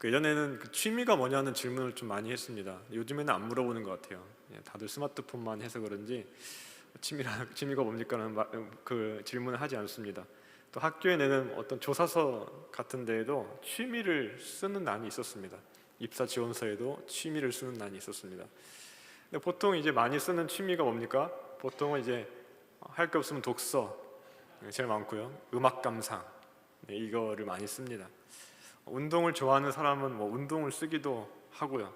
예전에는 그 취미가 뭐냐는 질문을 좀 많이 했습니다. 요즘에는 안 물어보는 것 같아요. 다들 스마트폰만 해서 그런지 취미가 뭡니까라는 그 질문을 하지 않습니다. 또 학교에 내는 어떤 조사서 같은 데에도 취미를 쓰는 난이 있었습니다. 입사 지원서에도 취미를 쓰는 난이 있었습니다. 근데 보통 이제 많이 쓰는 취미가 뭡니까? 보통은 이제 할 게 없으면 독서 제일 많고요. 음악 감상 이거를 많이 씁니다. 운동을 좋아하는 사람은 뭐 운동을 쓰기도 하고요.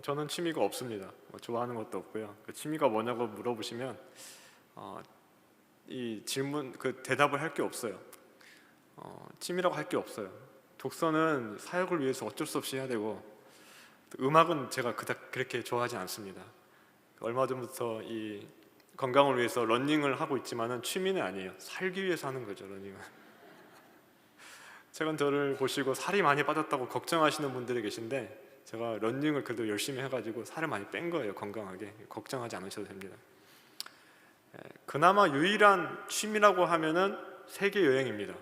저는 취미가 없습니다. 좋아하는 것도 없고요. 그 취미가 뭐냐고 물어보시면 이 질문 그 대답을 할 게 없어요. 취미라고 할 게 없어요. 독서는 사역을 위해서 어쩔 수 없이 해야 되고, 음악은 제가 그닥 그렇게 좋아하지 않습니다. 얼마 전부터 이 건강을 위해서 러닝을 하고 있지만은 취미는 아니에요. 살기 위해서 하는 거죠, 러닝은. 최근 저를 보시고 살이 많이 빠졌다고 걱정하시는 분들이 계신데, 제가 러닝을 그래도 열심히 해가지고 살을 많이 뺀 거예요. 건강하게. 걱정하지 않으셔도 됩니다. 그나마 유일한 취미라고 하면은 세계 여행입니다.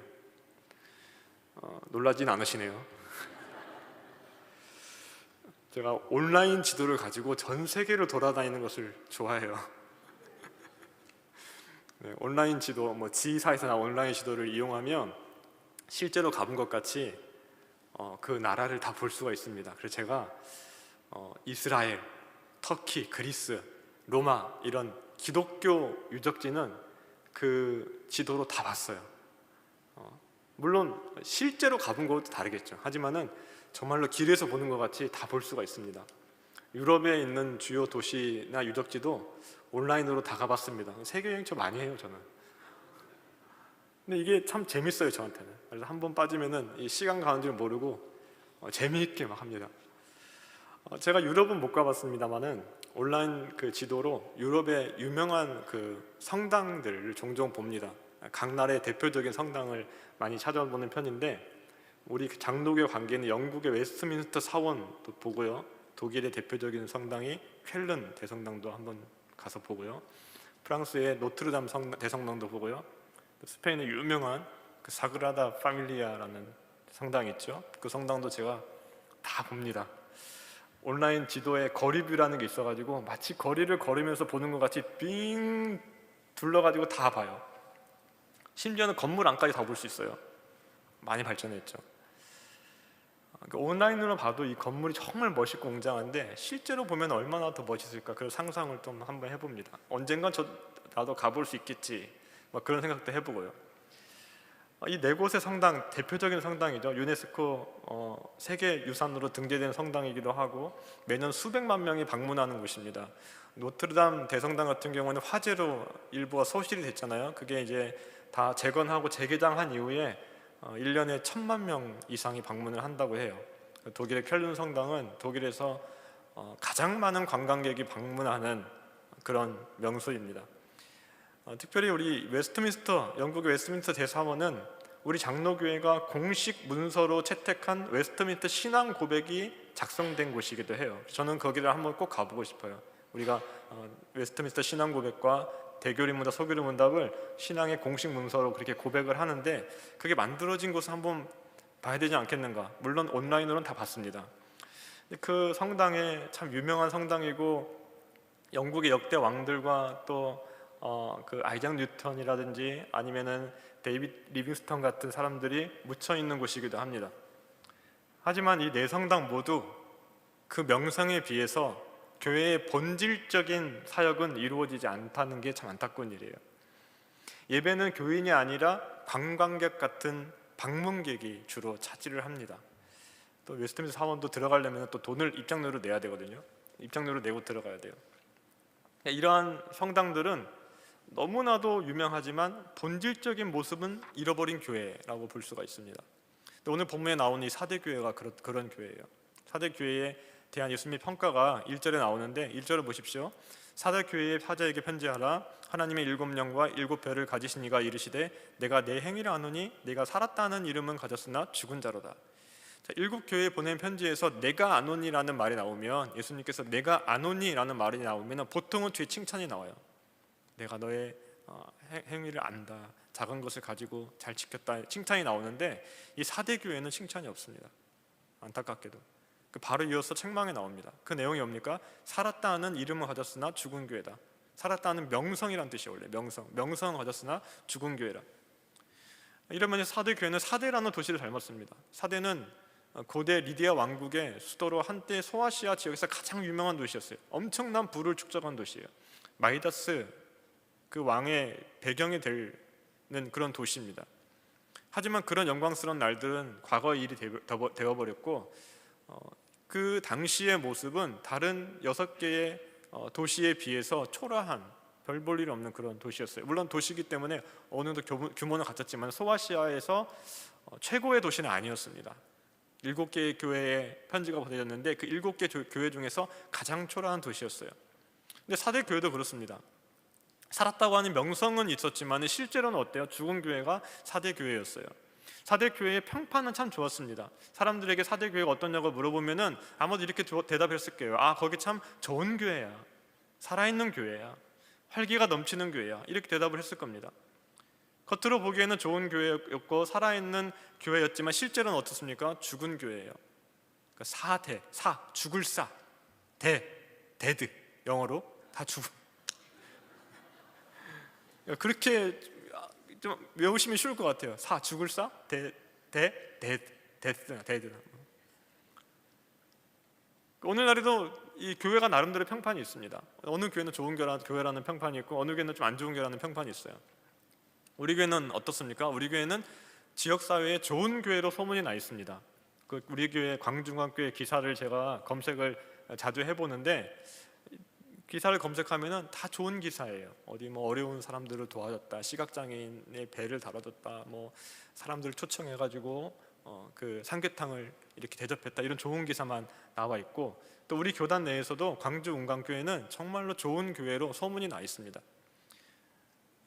놀라진 않으시네요. 제가 온라인 지도를 가지고 전 세계를 돌아다니는 것을 좋아해요. 네, 온라인 지도, 뭐 지사에서 나온 온라인 지도를 이용하면 실제로 가본 것 같이 그 나라를 다 볼 수가 있습니다. 그래서 제가 이스라엘, 터키, 그리스, 로마 이런 기독교 유적지는 그 지도로 다 봤어요. 물론 실제로 가본 것도 다르겠죠. 하지만은 정말로 길에서 보는 것 같이 다 볼 수가 있습니다. 유럽에 있는 주요 도시나 유적지도 온라인으로 다 가봤습니다. 세계 여행 저 많이 해요, 저는. 근데 이게 참 재밌어요, 저한테는. 그래서 한번 빠지면은 이 시간 가는 줄 모르고 재미있게 막 합니다. 제가 유럽은 못 가봤습니다만은 온라인 그 지도로 유럽의 유명한 그 성당들을 종종 봅니다. 각 나라의 대표적인 성당을 많이 찾아보는 편인데, 우리 장로교 관계는 영국의 웨스트민스터 사원도 보고요, 독일의 대표적인 성당이 쾰른 대성당도 한번 가서 보고요, 프랑스의 노트르담 대성당도 보고요, 스페인의 유명한 그 사그라다 파밀리아라는 성당이 있죠. 그 성당도 제가 다 봅니다. 온라인 지도에 거리뷰라는 게 있어가지고 마치 거리를 걸으면서 보는 것 같이 빙 둘러가지고 다 봐요. 심지어는 건물 안까지 다 볼 수 있어요. 많이 발전했죠. 온라인으로 봐도 이 건물이 정말 멋있고 웅장한데 실제로 보면 얼마나 더 멋있을까, 그런 상상을 좀 한번 해봅니다. 언젠간 나도 가볼 수 있겠지, 막 그런 생각도 해보고요. 이 네 곳의 성당, 대표적인 성당이죠. 유네스코 세계유산으로 등재된 성당이기도 하고 매년 수백만 명이 방문하는 곳입니다. 노트르담 대성당 같은 경우는 화재로 일부가 소실이 됐잖아요. 그게 이제 다 재건하고 재개장한 이후에 1년에 1,000만 명 이상이 방문을 한다고 해요. 독일의 쾰른 성당은 독일에서 가장 많은 관광객이 방문하는 그런 명소입니다. 특별히 우리 영국의 웨스트민스터 대사원은 우리 장로교회가 공식 문서로 채택한 웨스트민스터 신앙 고백이 작성된 곳이기도 해요. 저는 거기를 한번 꼭 가보고 싶어요. 우리가 웨스트민스터 신앙 고백과 대교리 문답, 소교리 문답을 신앙의 공식 문서로 그렇게 고백을 하는데, 그게 만들어진 곳을 한번 봐야 되지 않겠는가. 물론 온라인으로는 다 봤습니다. 그 성당에 참 유명한 성당이고, 영국의 역대 왕들과 또 그 아이작 뉴턴이라든지 아니면은 데이빗 리빙스턴 같은 사람들이 묻혀 있는 곳이기도 합니다. 하지만 이 네 성당 모두 그 명성에 비해서 교회의 본질적인 사역은 이루어지지 않다는 게 참 안타까운 일이에요. 예배는 교인이 아니라 관광객 같은 방문객이 주로 차지를 합니다. 또 웨스트민스터 사원도 들어가려면 또 돈을 입장료로 내야 되거든요. 입장료를 내고 들어가야 돼요. 이러한 성당들은 너무나도 유명하지만 본질적인 모습은 잃어버린 교회라고 볼 수가 있습니다. 오늘 본문에 나오는 이 사대교회가 그런 교회예요. 사대교회에 대한 예수님의 평가가 1절에 나오는데, 1절을 보십시오. 사대교회의 사자에게 편지하라. 하나님의 7영과 7배를 가지신 이가 이르시되 내가 내 행위를 아노니 내가 살았다는 이름은 가졌으나 죽은 자로다. 7교회에 보낸 편지에서 내가 아노니라는 말이 나오면, 예수님께서 내가 아노니라는 말이 나오면 보통은 뒤에 칭찬이 나와요. 내가 너의 행위를 안다, 작은 것을 가지고 잘 지켰다, 칭찬이 나오는데 이 사대교회는 칭찬이 없습니다. 안타깝게도. 바로 이어서 책망이 나옵니다. 그 내용이 뭡니까? 살았다는 이름을 가졌으나 죽은 교회다. 살았다는 명성이란 뜻이에요. 원래 명성은 가졌으나 죽은 교회라. 이러면 사대 교회는 사대라는 도시를 닮았습니다. 사대는 고대 리디아 왕국의 수도로 한때 소아시아 지역에서 가장 유명한 도시였어요. 엄청난 부를 축적한 도시예요. 마이다스 그 왕의 배경이 되는 그런 도시입니다. 하지만 그런 영광스러운 날들은 과거의 일이 되어버렸고, 그 당시의 모습은 다른 6개의 도시에 비해서 초라한, 별 볼 일 없는 그런 도시였어요. 물론 도시이기 때문에 어느 정도 규모는 갖췄지만 소아시아에서 최고의 도시는 아니었습니다. 7개의 교회에 편지가 보내졌는데 그 7개 교회 중에서 가장 초라한 도시였어요. 근데 사대 교회도 그렇습니다. 살았다고 하는 명성은 있었지만 실제로는 어때요? 죽은 교회가 사대 교회였어요. 사대 교회의 평판은 참 좋았습니다. 사람들에게 사대 교회가 어떠냐고 물어보면은 아마도 이렇게 대답했을 거예요. 아, 거기 참 좋은 교회야, 살아있는 교회야, 활기가 넘치는 교회야, 이렇게 대답을 했을 겁니다. 겉으로 보기에는 좋은 교회였고 살아있는 교회였지만 실제로는 어떻습니까? 죽은 교회예요. 그러니까 죽을 사, 데드, 영어로 다 죽은. 그렇게 좀 외우시면 쉬울 것 같아요. 죽을 사, 데드. 오늘날에도 이 교회가 나름대로 평판이 있습니다. 어느 교회는 좋은 교회라는 평판이 있고 어느 교회는 좀 안 좋은 교회라는 평판이 있어요. 우리 교회는 어떻습니까? 우리 교회는 지역사회에 좋은 교회로 소문이 나 있습니다. 우리 교회 광중학교의 기사를 제가 검색을 자주 해보는데, 기사를 검색하면은 다 좋은 기사예요. 어디 어려운 사람들을 도와줬다, 시각장애인의 배를 달아줬다, 사람들을 초청해가지고 그 삼계탕을 이렇게 대접했다, 이런 좋은 기사만 나와 있고, 또 우리 교단 내에서도 광주 운강교회는 정말로 좋은 교회로 소문이 나 있습니다.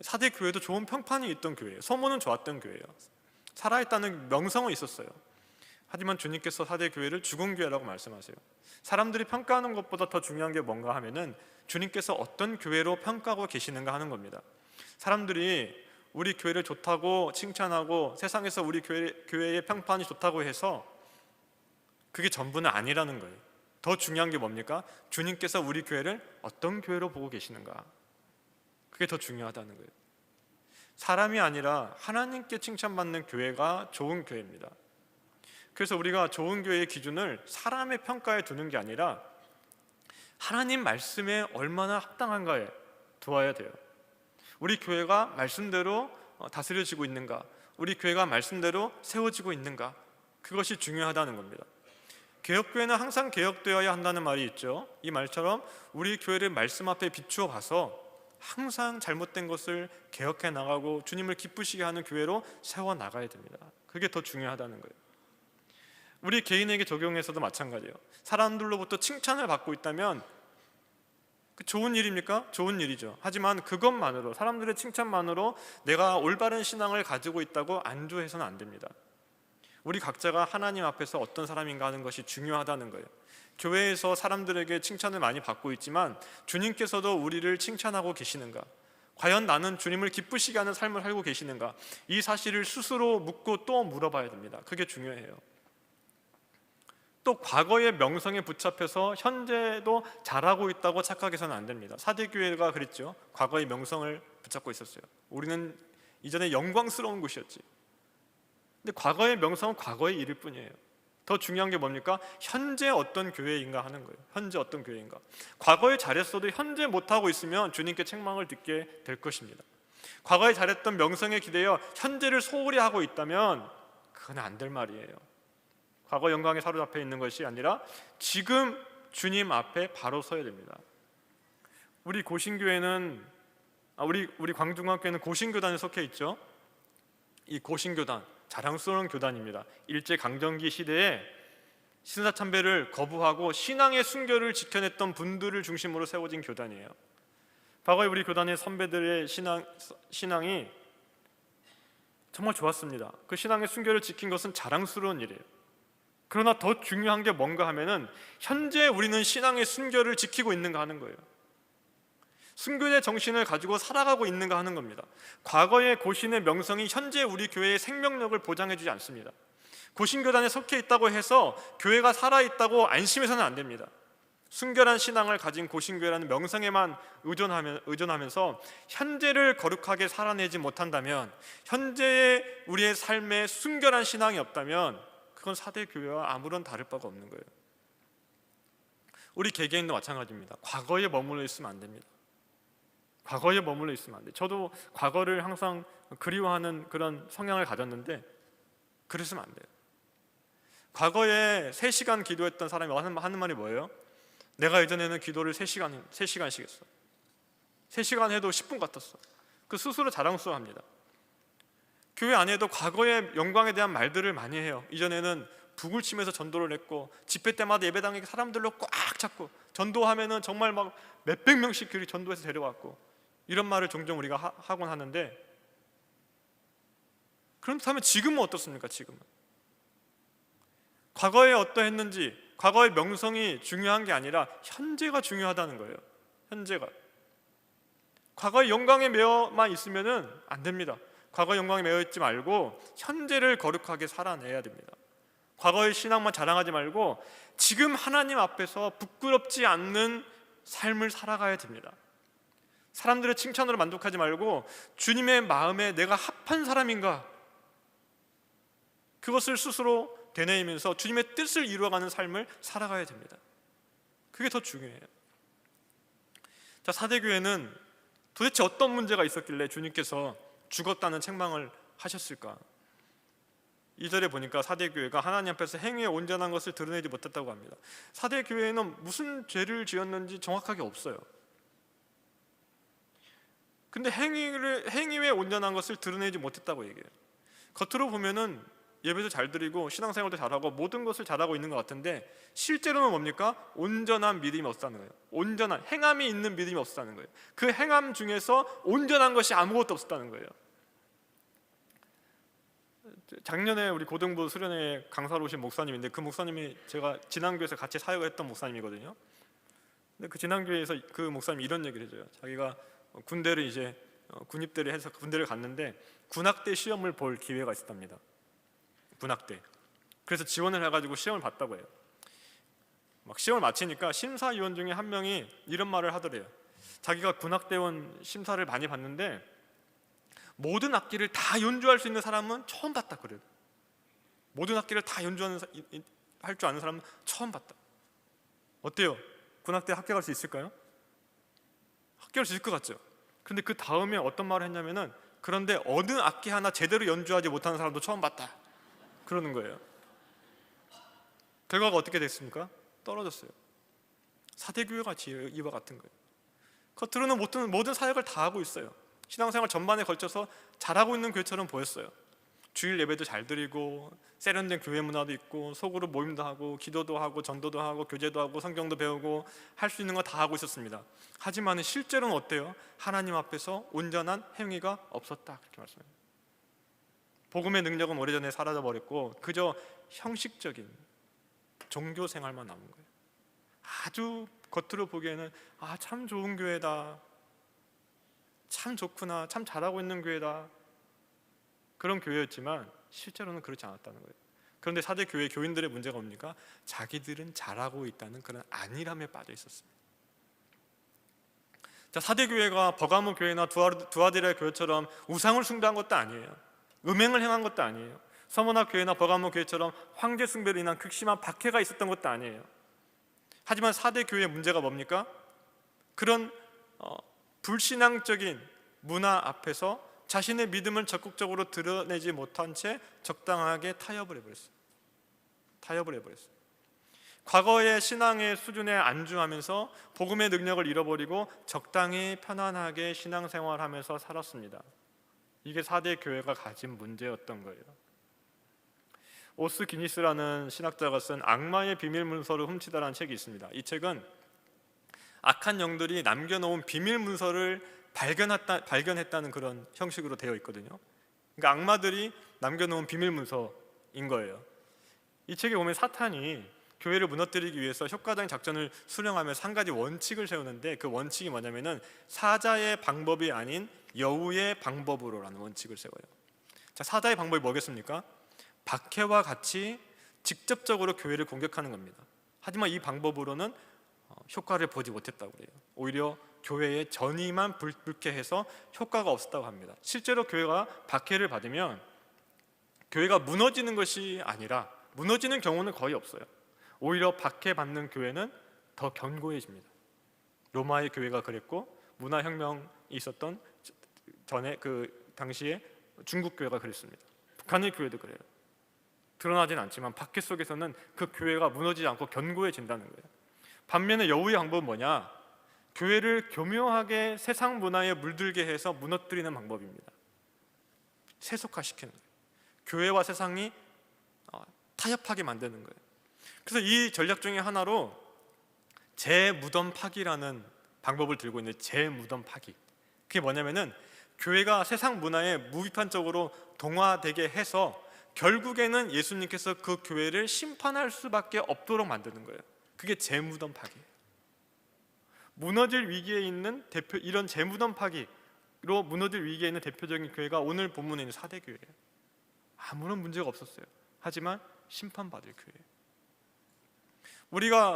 사대 교회도 좋은 평판이 있던 교회예요. 소문은 좋았던 교회예요. 살아있다는 명성은 있었어요. 하지만 주님께서 사대 교회를 죽은 교회라고 말씀하세요. 사람들이 평가하는 것보다 더 중요한 게 뭔가 하면은 주님께서 어떤 교회로 평가하고 계시는가 하는 겁니다. 사람들이 우리 교회를 좋다고 칭찬하고 세상에서 우리 교회의 평판이 좋다고 해서 그게 전부는 아니라는 거예요. 더 중요한 게 뭡니까? 주님께서 우리 교회를 어떤 교회로 보고 계시는가, 그게 더 중요하다는 거예요. 사람이 아니라 하나님께 칭찬받는 교회가 좋은 교회입니다. 그래서 우리가 좋은 교회의 기준을 사람의 평가에 두는 게 아니라 하나님 말씀에 얼마나 합당한가에 두어야 돼요. 우리 교회가 말씀대로 다스려지고 있는가, 우리 교회가 말씀대로 세워지고 있는가, 그것이 중요하다는 겁니다. 개혁교회는 항상 개혁되어야 한다는 말이 있죠. 이 말처럼 우리 교회를 말씀 앞에 비추어 봐서 항상 잘못된 것을 개혁해 나가고 주님을 기쁘시게 하는 교회로 세워 나가야 됩니다. 그게 더 중요하다는 거예요. 우리 개인에게 적용해서도 마찬가지예요. 사람들로부터 칭찬을 받고 있다면 좋은 일입니까? 좋은 일이죠. 하지만 그것만으로, 사람들의 칭찬만으로 내가 올바른 신앙을 가지고 있다고 안주해서는 안 됩니다. 우리 각자가 하나님 앞에서 어떤 사람인가 하는 것이 중요하다는 거예요. 교회에서 사람들에게 칭찬을 많이 받고 있지만 주님께서도 우리를 칭찬하고 계시는가? 과연 나는 주님을 기쁘시게 하는 삶을 살고 계시는가? 이 사실을 스스로 묻고 또 물어봐야 됩니다. 그게 중요해요. 또 과거의 명성에 붙잡혀서 현재도 잘하고 있다고 착각해서는 안 됩니다. 사대교회가 그랬죠. 과거의 명성을 붙잡고 있었어요. 우리는 이전에 영광스러운 곳이었지. 근데 과거의 명성은 과거의 일일 뿐이에요. 더 중요한 게 뭡니까? 현재 어떤 교회인가 하는 거예요. 현재 어떤 교회인가. 과거에 잘했어도 현재 못하고 있으면 주님께 책망을 듣게 될 것입니다. 과거에 잘했던 명성에 기대어 현재를 소홀히 하고 있다면 그건 안 될 말이에요. 과거 영광에 사로잡혀 있는 것이 아니라 지금 주님 앞에 바로 서야 됩니다. 우리 고신교회는 우리 광중학교는 고신교단에 속해 있죠. 이 고신교단 자랑스러운 교단입니다. 일제강점기 시대에 신사참배를 거부하고 신앙의 순결을 지켜냈던 분들을 중심으로 세워진 교단이에요. 과거에 우리 교단의 선배들의 신앙이 정말 좋았습니다. 그 신앙의 순결을 지킨 것은 자랑스러운 일이에요. 그러나 더 중요한 게 뭔가 하면은 현재 우리는 신앙의 순결을 지키고 있는가 하는 거예요. 순교의 정신을 가지고 살아가고 있는가 하는 겁니다. 과거의 고신의 명성이 현재 우리 교회의 생명력을 보장해주지 않습니다. 고신교단에 속해 있다고 해서 교회가 살아있다고 안심해서는 안 됩니다. 순결한 신앙을 가진 고신교회라는 명성에만 의존하면서 현재를 거룩하게 살아내지 못한다면, 현재의 우리의 삶에 순결한 신앙이 없다면 그건 사대 교회와 아무런 다를 바가 없는 거예요. 우리 개개인도 마찬가지입니다. 과거에 머물러 있으면 안 됩니다. 과거에 머물러 있으면 안 돼요. 저도 과거를 항상 그리워하는 그런 성향을 가졌는데 그랬으면 안 돼요. 과거에 3시간 기도했던 사람이 하는 말이 뭐예요? 내가 예전에는 기도를 3시간씩 했어. 3시간 해도 10분 같았어. 그 스스로 자랑스러워합니다. 교회 안에도 과거의 영광에 대한 말들을 많이 해요. 이전에는 북을 치면서 전도를 했고, 집회 때마다 예배당에 사람들로 꽉 잡고, 전도하면은 정말 막 몇백 명씩 교회 전도해서 데려왔고, 이런 말을 종종 우리가 하곤 하는데, 그렇다면 지금은 어떻습니까? 지금은 과거에 어떠했는지, 과거의 명성이 중요한 게 아니라 현재가 중요하다는 거예요. 현재가. 과거의 영광에 매여만 있으면은 안 됩니다. 과거의 영광에 매여 있지 말고 현재를 거룩하게 살아내야 됩니다. 과거의 신앙만 자랑하지 말고 지금 하나님 앞에서 부끄럽지 않는 삶을 살아가야 됩니다. 사람들의 칭찬으로 만족하지 말고 주님의 마음에 내가 합한 사람인가, 그것을 스스로 되뇌이면서 주님의 뜻을 이루어가는 삶을 살아가야 됩니다. 그게 더 중요해요. 자, 사대교회는 도대체 어떤 문제가 있었길래 주님께서 죽었다는 책망을 하셨을까? 2절에 보니까 사대교회가 하나님 앞에서 행위에 온전한 것을 드러내지 못했다고 합니다. 사대교회는 무슨 죄를 지었는지 정확하게 없어요. 근데 행위에 온전한 것을 드러내지 못했다고 얘기해요. 겉으로 보면은 예배도 잘 드리고 신앙생활도 잘하고 모든 것을 잘하고 있는 것 같은데, 실제로는 뭡니까? 온전한 믿음이 없다는 거예요. 온전한 행함이 있는 믿음이 없다는 거예요. 그 행함 중에서 온전한 것이 아무것도 없었다는 거예요. 작년에 우리 고등부 수련회 강사로 오신 목사님인데, 그 목사님이 제가 진앙교에서 같이 사역을 했던 목사님이거든요. 근데 그 진앙교에서 그 목사님이 이런 얘기를 해줘요. 자기가 군대를 이제 군입대를 해서 군대를 갔는데 군악대 시험을 볼 기회가 있었답니다. 군악대. 그래서 지원을 해가지고 시험을 봤다고 해요. 막 시험을 마치니까 심사위원 중에 한 명이 이런 말을 하더래요. 자기가 군악대원 심사를 많이 봤는데 모든 악기를 다 연주할 수 있는 사람은 처음 봤다 그래요. 모든 악기를 다 연주하는 할 줄 아는 사람은 처음 봤다. 어때요? 군악대 합격할 수 있을까요? 합격할 수 있을 것 같죠? 그런데 그 다음에 어떤 말을 했냐면은, 그런데 어느 악기 하나 제대로 연주하지 못하는 사람도 처음 봤다 그러는 거예요. 결과가 어떻게 됐습니까? 떨어졌어요. 사대교회가 이와 같은 거예요. 겉으로는 모든 사역을 다 하고 있어요. 신앙생활 전반에 걸쳐서 잘하고 있는 교회처럼 보였어요. 주일 예배도 잘 드리고 세련된 교회 문화도 있고 속으로 모임도 하고 기도도 하고 전도도 하고 교제도 하고 성경도 배우고 할 수 있는 거 다 하고 있었습니다. 하지만 실제로는 어때요? 하나님 앞에서 온전한 행위가 없었다, 그렇게 말씀해요. 복음의 능력은 오래전에 사라져버렸고 그저 형식적인 종교 생활만 남은 거예요. 아주 겉으로 보기에는 참 좋은 교회다, 참 좋구나, 참 잘하고 있는 교회다, 그런 교회였지만 실제로는 그렇지 않았다는 거예요. 그런데 사대 교회 교인들의 문제가 뭡니까? 자기들은 잘하고 있다는 그런 안일함에 빠져 있었습니다. 자, 사대 교회가 버가모 교회나 두아디라 교회처럼 우상을 숭배한 것도 아니에요. 음행을 행한 것도 아니에요. 서머나 교회나 버가모 교회처럼 황제 숭배로 인한 극심한 박해가 있었던 것도 아니에요. 하지만 사대 교회의 문제가 뭡니까? 그런 불신앙적인 문화 앞에서 자신의 믿음을 적극적으로 드러내지 못한 채 적당하게 타협을 해버렸어요. 과거의 신앙의 수준에 안주하면서 복음의 능력을 잃어버리고 적당히 편안하게 신앙생활하면서 살았습니다. 이게 사대 교회가 가진 문제였던 거예요. 오스 기니스라는 신학자가 쓴 악마의 비밀 문서를 훔치다라는 책이 있습니다. 이 책은 악한 영들이 남겨놓은 비밀 문서를 발견했다는 그런 형식으로 되어 있거든요. 그러니까 악마들이 남겨놓은 비밀 문서인 거예요. 이 책에 보면 사탄이 교회를 무너뜨리기 위해서 효과적인 작전을 수령하면서 한 가지 원칙을 세우는데, 그 원칙이 뭐냐면은 사자의 방법이 아닌 여우의 방법으로라는 원칙을 세워요. 자, 사자의 방법이 뭐겠습니까? 박해와 같이 직접적으로 교회를 공격하는 겁니다. 하지만 이 방법으로는 효과를 보지 못했다고 그래요. 오히려 교회의 전이만 불쾌해서 효과가 없었다고 합니다. 실제로 교회가 박해를 받으면 교회가 무너지는 것이 아니라, 무너지는 경우는 거의 없어요. 오히려 박해받는 교회는 더 견고해집니다. 로마의 교회가 그랬고, 문화혁명이 있었던 전에 그 당시에 중국 교회가 그랬습니다. 북한의 교회도 그래요. 드러나진 않지만 박해 속에서는 그 교회가 무너지지 않고 견고해진다는 거예요. 반면에 여우의 방법은 뭐냐? 교회를 교묘하게 세상 문화에 물들게 해서 무너뜨리는 방법입니다. 세속화시키는 거예요. 교회와 세상이 타협하게 만드는 거예요. 그래서 이 전략 중에 하나로 재무덤 파기라는 방법을 들고 있는 재무덤 파기. 그게 뭐냐면은 교회가 세상 문화에 무비판적으로 동화되게 해서 결국에는 예수님께서 그 교회를 심판할 수밖에 없도록 만드는 거예요. 그게 재무덤 파기예요. 무너질 위기에 있는 이런 재무덤 파기로 무너질 위기에 있는 대표적인 교회가 오늘 본문에 있는 사대교회예요. 아무런 문제가 없었어요. 하지만 심판받을 교회예요.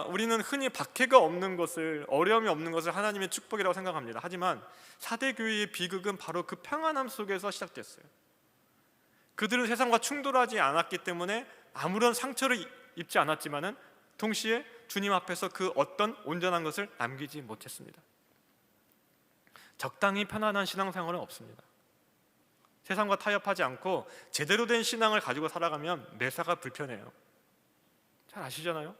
우리는 흔히 박해가 없는 것을, 어려움이 없는 것을 하나님의 축복이라고 생각합니다. 하지만 사대교회의 비극은 바로 그 평안함 속에서 시작됐어요. 그들은 세상과 충돌하지 않았기 때문에 아무런 상처를 입지 않았지만은 동시에 주님 앞에서 그 어떤 온전한 것을 남기지 못했습니다. 적당히 편안한 신앙생활은 없습니다. 세상과 타협하지 않고 제대로 된 신앙을 가지고 살아가면 매사가 불편해요. 잘 아시잖아요?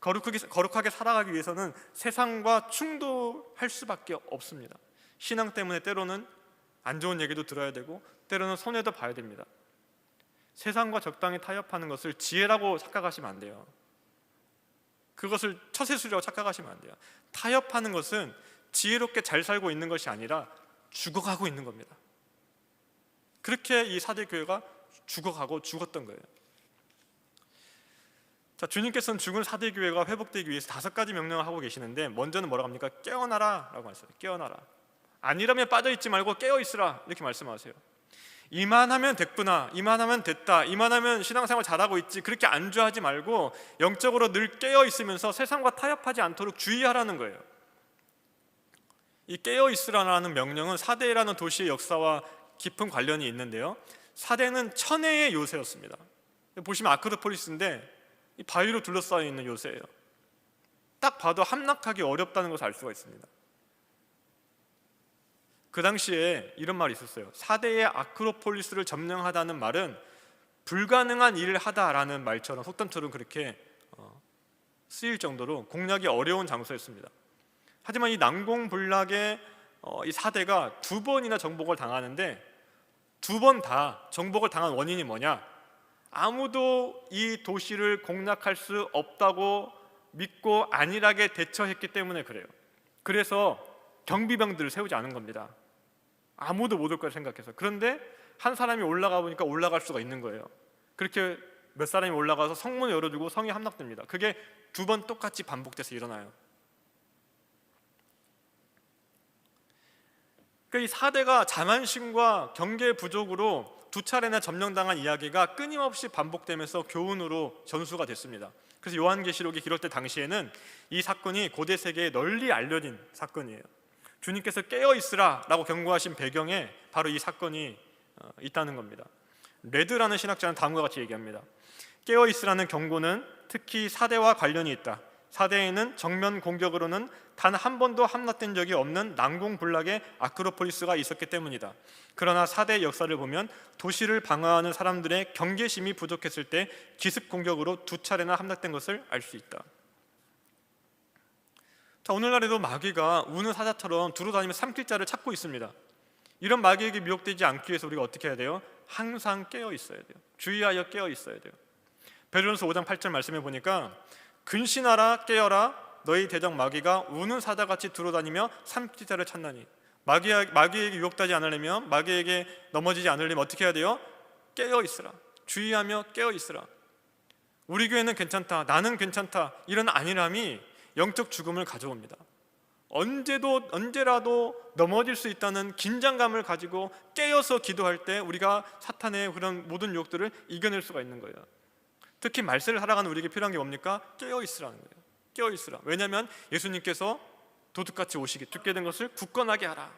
거룩하게 살아가기 위해서는 세상과 충돌할 수밖에 없습니다. 신앙 때문에 때로는 안 좋은 얘기도 들어야 되고 때로는 손해도 봐야 됩니다. 세상과 적당히 타협하는 것을 지혜라고 착각하시면 안 돼요. 그것을 처세술이라고 착각하시면 안 돼요. 타협하는 것은 지혜롭게 잘 살고 있는 것이 아니라 죽어가고 있는 겁니다. 그렇게 이 사대교회가 죽어가고 죽었던 거예요. 자, 주님께서는 죽은 사대교회가 회복되기 위해서 5가지 명령을 하고 계시는데, 먼저는 뭐라고 합니까? 깨어나라 라고 하셨어요. 깨어나라. 안일함에 빠져있지 말고 깨어있으라 이렇게 말씀하세요. 이만하면 됐구나, 이만하면 됐다, 이만하면 신앙생활 잘하고 있지, 그렇게 안주하지 말고 영적으로 늘 깨어있으면서 세상과 타협하지 않도록 주의하라는 거예요. 이 깨어있으라는 명령은 사대라는 도시의 역사와 깊은 관련이 있는데요, 사대는 천혜의 요새였습니다. 보시면 아크로폴리스인데 이 바위로 둘러싸여 있는 요새예요. 딱 봐도 함락하기 어렵다는 것을 알 수가 있습니다. 그 당시에 이런 말이 있었어요. 사대의 아크로폴리스를 점령하다는 말은 불가능한 일을 하다라는 말처럼, 속담처럼 그렇게 쓰일 정도로 공략이 어려운 장소였습니다. 하지만 이 난공불락의 이 사대가 2번이나 정복을 당하는데, 2번 다 정복을 당한 원인이 뭐냐? 아무도 이 도시를 공략할 수 없다고 믿고 안일하게 대처했기 때문에 그래요. 그래서 경비병들을 세우지 않은 겁니다. 아무도 못 올 거라 생각해서. 그런데 한 사람이 올라가 보니까 올라갈 수가 있는 거예요. 그렇게 몇 사람이 올라가서 성문을 열어주고 성이 함락됩니다. 그게 2번 똑같이 반복돼서 일어나요. 그러니까 이 사대가 자만심과 경계 부족으로 2차례나 점령당한 이야기가 끊임없이 반복되면서 교훈으로 전수가 됐습니다. 그래서 요한계시록이 기록될 당시에는 이 사건이 고대 세계에 널리 알려진 사건이에요. 주님께서 깨어있으라 라고 경고하신 배경에 바로 이 사건이 있다는 겁니다. 레드라는 신학자는 다음과 같이 얘기합니다. 깨어있으라는 경고는 특히 사대와 관련이 있다. 사대에는 정면 공격으로는 단 한 번도 함락된 적이 없는 난공불락의 아크로폴리스가 있었기 때문이다. 그러나 사대의 역사를 보면 도시를 방어하는 사람들의 경계심이 부족했을 때 기습 공격으로 2차례나 함락된 것을 알 수 있다. 자, 오늘날에도 마귀가 우는 사자처럼 두루다니며 삼킬자를 찾고 있습니다. 이런 마귀에게 미혹되지 않기 위해서 우리가 어떻게 해야 돼요? 항상 깨어 있어야 돼요. 주의하여 깨어 있어야 돼요. 베드로전서 5장 8절 말씀해 보니까 근신하라, 깨어라, 너희 대적 마귀가 우는 사자같이 두루다니며 삼킬자를 찾나니. 마귀에게 유혹되지 않으려면, 마귀에게 넘어지지 않으려면 어떻게 해야 돼요? 깨어 있으라. 주의하며 깨어 있으라. 우리 교회는 괜찮다, 나는 괜찮다, 이런 안일함이 영적 죽음을 가져옵니다. 언제라도 넘어질 수 있다는 긴장감을 가지고 깨어서 기도할 때 우리가 사탄의 그런 모든 유혹들을 이겨낼 수가 있는 거예요. 특히 말세를 살아가는 우리에게 필요한 게 뭡니까? 깨어 있으라는 거예요. 깨어 있으라. 왜냐하면 예수님께서 도둑같이 오시기 죽게 된 것을 굳건하게 하라.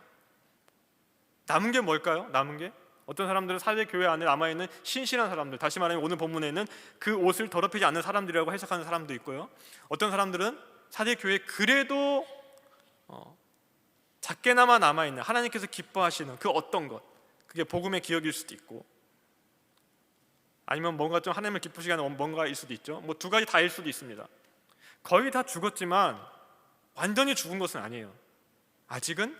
남은 게 뭘까요? 남은 게 어떤 사람들은 사대 교회 안에 남아있는 신실한 사람들, 다시 말하면 오늘 본문에는 그 옷을 더럽히지 않는 사람들이라고 해석하는 사람도 있고요, 어떤 사람들은 사대 교회에 그래도 작게나마 남아있는 하나님께서 기뻐하시는 그 어떤 것, 그게 복음의 기억일 수도 있고, 아니면 뭔가 좀 하나님을 기쁘시게 하는 뭔가일 수도 있죠. 뭐 두 가지 다일 수도 있습니다. 거의 다 죽었지만 완전히 죽은 것은 아니에요. 아직은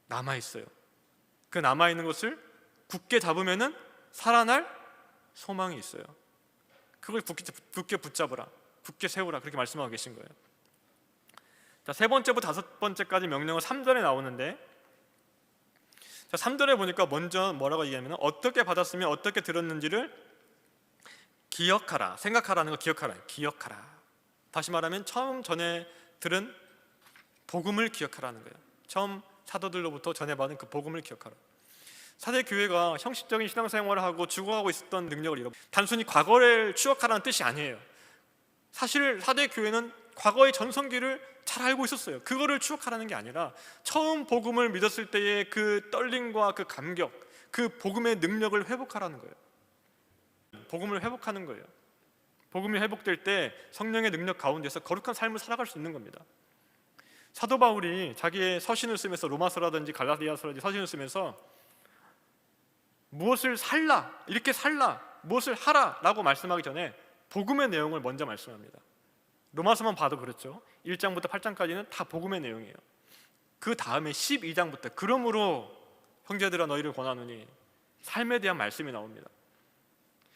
남아있어요. 그 남아있는 것을 굳게 잡으면은 살아날 소망이 있어요. 그걸 굳게 붙잡으라, 굳게 세우라, 그렇게 말씀하고 계신 거예요. 자, 세 번째부터 다섯 번째까지 명령은 3절에 나오는데, 자, 3절에 보니까 먼저 뭐라고 얘기하냐면 어떻게 받았으면 어떻게 들었는지를 기억하라. 생각하라는 거 기억하라. 다시 말하면 처음 전에 들은 복음을 기억하라는 거예요. 처음 사도들로부터 전해받은 그 복음을 기억하라. 사대 교회가 형식적인 신앙생활을 하고 죽어가고 있었던 능력을 잃어 단순히 과거를 추억하라는 뜻이 아니에요. 사실 사대 교회는 과거의 전성기를 잘 알고 있었어요. 그거를 추억하라는 게 아니라 처음 복음을 믿었을 때의 그 떨림과 그 감격, 그 복음의 능력을 회복하라는 거예요. 복음을 회복하는 거예요. 복음이 회복될 때 성령의 능력 가운데서 거룩한 삶을 살아갈 수 있는 겁니다. 사도 바울이 자기의 서신을 쓰면서 로마서라든지 갈라디아서라든지 서신을 쓰면서 무엇을 살라, 이렇게 살라, 무엇을 하라 라고 말씀하기 전에 복음의 내용을 먼저 말씀합니다. 로마서만 봐도 그렇죠. 1장부터 8장까지는 다 복음의 내용이에요. 그 다음에 12장부터 그러므로 형제들아 너희를 권하노니 삶에 대한 말씀이 나옵니다.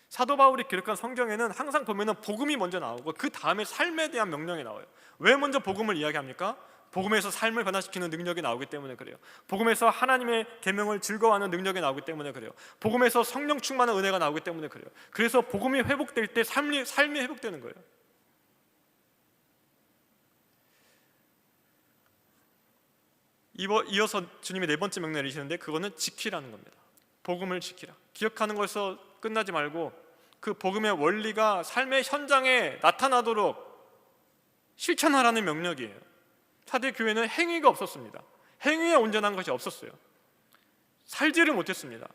사도 바울이 기록한 성경에는 항상 보면은 복음이 먼저 나오고 그 다음에 삶에 대한 명령이 나와요. 왜 먼저 복음을 이야기합니까? 복음에서 삶을 변화시키는 능력이 나오기 때문에 그래요. 복음에서 하나님의 계명을 즐거워하는 능력이 나오기 때문에 그래요. 복음에서 성령 충만한 은혜가 나오기 때문에 그래요. 그래서 복음이 회복될 때 삶이 회복되는 거예요. 이어서 주님이 네 번째 명령을 내리시는데 그거는 지키라는 겁니다. 복음을 지키라. 기억하는 것에서 끝나지 말고 그 복음의 원리가 삶의 현장에 나타나도록 실천하라는 명령이에요. 사대 교회는 행위가 없었습니다. 행위에 온전한 것이 없었어요. 살지를 못했습니다.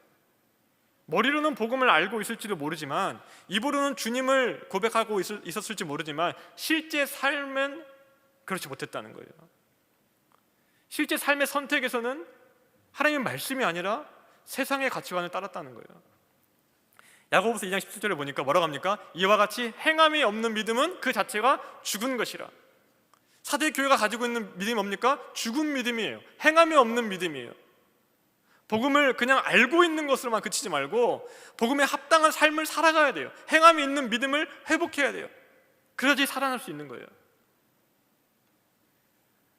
머리로는 복음을 알고 있을지도 모르지만, 입으로는 주님을 고백하고 있었을지 모르지만 실제 삶은 그렇지 못했다는 거예요. 실제 삶의 선택에서는 하나님의 말씀이 아니라 세상의 가치관을 따랐다는 거예요. 야고보서 2장 17절에 보니까 뭐라고 합니까? 이와 같이 행함이 없는 믿음은 그 자체가 죽은 것이라. 사대 교회가 가지고 있는 믿음이 뭡니까? 죽은 믿음이에요. 행함이 없는 믿음이에요. 복음을 그냥 알고 있는 것으로만 그치지 말고 복음에 합당한 삶을 살아가야 돼요. 행함이 있는 믿음을 회복해야 돼요. 그래야지 살아날 수 있는 거예요.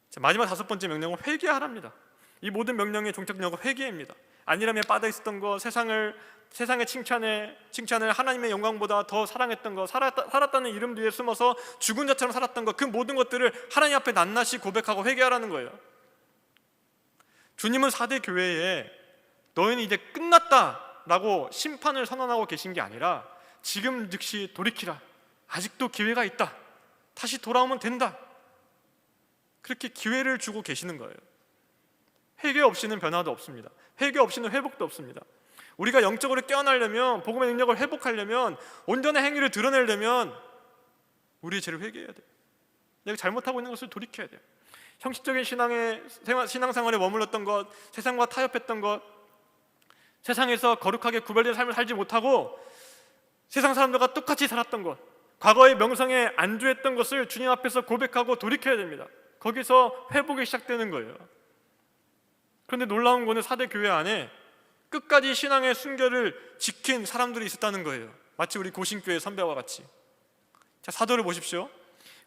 자, 마지막 다섯 번째 명령은 회개하랍니다. 이 모든 명령의 종착역은 회개입니다. 아니라면 빠져 있었던 것, 세상의 칭찬을 하나님의 영광보다 더 사랑했던 것, 살았다는 이름 뒤에 숨어서 죽은 자처럼 살았던 것, 그 모든 것들을 하나님 앞에 낱낱이 고백하고 회개하라는 거예요. 주님은 사대 교회에 너희는 이제 끝났다라고 심판을 선언하고 계신 게 아니라 지금 즉시 돌이키라, 아직도 기회가 있다, 다시 돌아오면 된다, 그렇게 기회를 주고 계시는 거예요. 회개 없이는 변화도 없습니다. 회개 없이는 회복도 없습니다. 우리가 영적으로 깨어나려면, 복음의 능력을 회복하려면, 온전한 행위를 드러내려면 우리의 죄를 회개해야 돼요. 내가 잘못하고 있는 것을 돌이켜야 돼요. 형식적인 신앙생활에 머물렀던 것, 세상과 타협했던 것, 세상에서 거룩하게 구별된 삶을 살지 못하고 세상 사람들과 똑같이 살았던 것, 과거의 명성에 안주했던 것을 주님 앞에서 고백하고 돌이켜야 됩니다. 거기서 회복이 시작되는 거예요. 그런데 놀라운 거는 사대 교회 안에 끝까지 신앙의 순결을 지킨 사람들이 있었다는 거예요. 마치 우리 고신교회 선배와 같이. 자, 사도를 보십시오.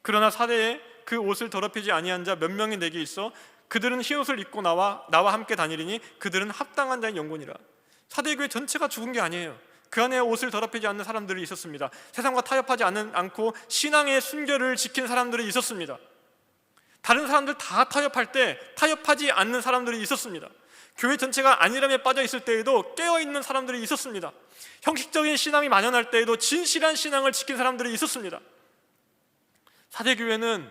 그러나 사대에 그 옷을 더럽히지 아니한 자 몇 명이 내게 있어 그들은 흰옷을 입고 나와 함께 다니리니 그들은 합당한 자인 영혼이라. 사대 교회 전체가 죽은 게 아니에요. 그 안에 옷을 더럽히지 않는 사람들이 있었습니다. 세상과 타협하지 않고 신앙의 순결을 지킨 사람들이 있었습니다. 다른 사람들 다 타협할 때 타협하지 않는 사람들이 있었습니다. 교회 전체가 안일함에 빠져 있을 때에도 깨어있는 사람들이 있었습니다. 형식적인 신앙이 만연할 때에도 진실한 신앙을 지킨 사람들이 있었습니다. 사대교회는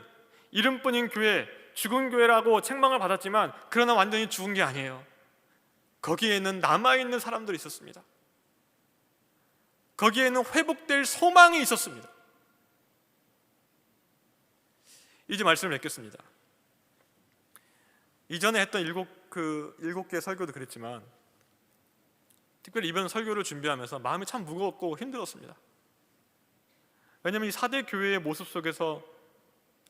이름뿐인 교회, 죽은 교회라고 책망을 받았지만 그러나 완전히 죽은 게 아니에요. 거기에는 남아있는 사람들이 있었습니다. 거기에는 회복될 소망이 있었습니다. 이제 말씀을 맺겠습니다. 이전에 했던 일곱 개의 설교도 그랬지만 특별히 이번 설교를 준비하면서 마음이 참 무겁고 힘들었습니다. 왜냐하면 이 4대 교회의 모습 속에서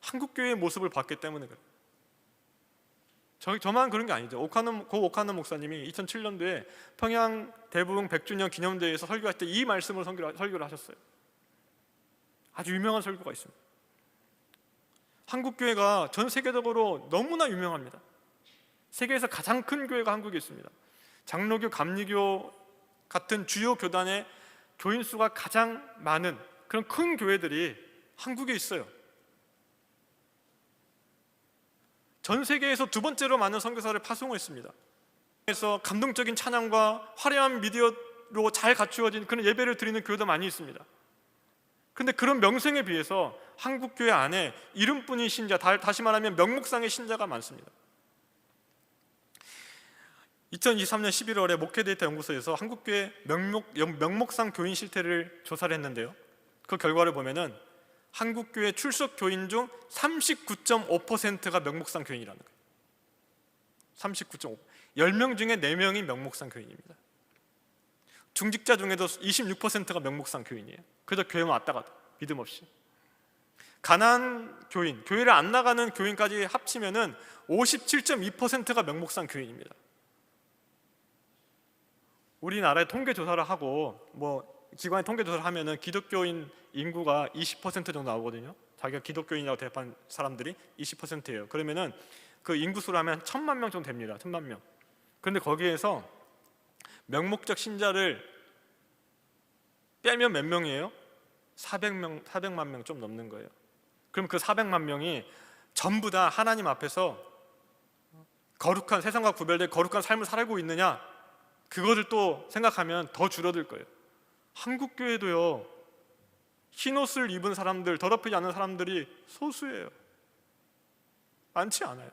한국교회의 모습을 봤기 때문에 그래요. 저만 그런 게 아니죠. 오카노 목사님이 2007년도에 평양 대부흥 100주년 기념대회에서 설교할 때 이 말씀을 설교를 하셨어요. 아주 유명한 설교가 있습니다. 한국교회가 전 세계적으로 너무나 유명합니다. 세계에서 가장 큰 교회가 한국에 있습니다. 장로교, 감리교 같은 주요 교단의 교인 수가 가장 많은 그런 큰 교회들이 한국에 있어요. 전 세계에서 두 번째로 많은 선교사를 파송했습니다. 그래서 감동적인 찬양과 화려한 미디어로 잘 갖추어진 그런 예배를 드리는 교회도 많이 있습니다. 그런데 그런 명성에 비해서 한국교회 안에 이름뿐인 신자, 다시 말하면 명목상의 신자가 많습니다. 2023년 11월에 목회데이터 연구소에서 한국교회 명목상 교인 실태를 조사를 했는데요, 그 결과를 보면은 한국교회 출석 교인 중 39.5%가 명목상 교인이라는 거예요. 39.5%. 10명 중에 4명이 명목상 교인입니다. 중직자 중에도 26%가 명목상 교인이에요. 그래서 교회만 왔다 갔다 믿음 없이. 가난 교인, 교회를 안 나가는 교인까지 합치면은 57.2%가 명목상 교인입니다. 우리나라의 통계 조사를 하고 기관의 통계 조사를 하면은 기독교인 인구가 20% 정도 나오거든요. 자기가 기독교인이라고 대답한 사람들이 20%예요. 그러면은 그 인구수로 하면 1000만 명 정도 됩니다. 1000만 명. 그런데 거기에서 명목적 신자를 빼면 몇 명이에요? 400만 명 좀 넘는 거예요. 그럼 그 400만 명이 전부 다 하나님 앞에서 거룩한, 세상과 구별된 거룩한 삶을 살고 있느냐? 그것을 또 생각하면 더 줄어들 거예요. 한국교회도요, 흰옷을 입은 사람들, 더럽히지 않는 사람들이 소수예요. 많지 않아요.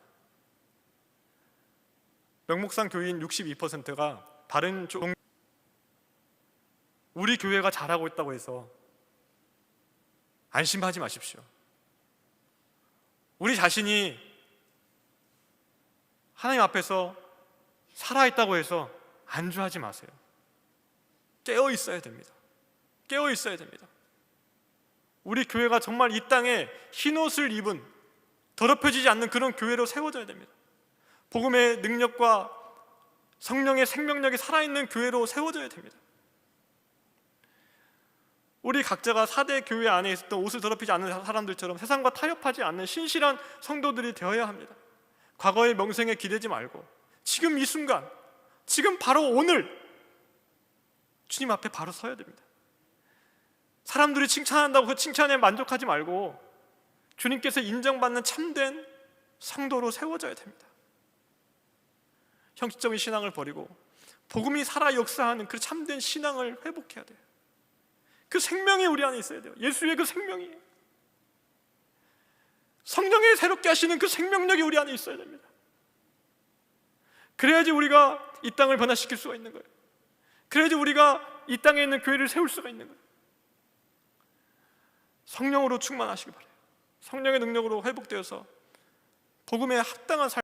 명목상 교인 62%가 다른 우리 교회가 잘하고 있다고 해서 안심하지 마십시오. 우리 자신이 하나님 앞에서 살아있다고 해서 안주하지 마세요. 깨어 있어야 됩니다. 깨어 있어야 됩니다. 우리 교회가 정말 이 땅에 흰옷을 입은 더럽혀지지 않는 그런 교회로 세워져야 됩니다. 복음의 능력과 성령의 생명력이 살아있는 교회로 세워져야 됩니다. 우리 각자가 4대 교회 안에 있었던 옷을 더럽히지 않는 사람들처럼 세상과 타협하지 않는 신실한 성도들이 되어야 합니다. 과거의 명성에 기대지 말고 지금 이 순간, 지금 바로 오늘 주님 앞에 바로 서야 됩니다. 사람들이 칭찬한다고 그 칭찬에 만족하지 말고 주님께서 인정받는 참된 성도로 세워져야 됩니다. 형식적인 신앙을 버리고 복음이 살아 역사하는 그 참된 신앙을 회복해야 돼요. 그 생명이 우리 안에 있어야 돼요. 예수의 그 생명이, 성령의 새롭게 하시는 그 생명력이 우리 안에 있어야 됩니다. 그래야지 우리가 이 땅을 변화시킬 수가 있는 거예요. 그래야지 우리가 이 땅에 있는 교회를 세울 수가 있는 거예요. 성령으로 충만하시기 바라요. 성령의 능력으로 회복되어서 복음에 합당한 삶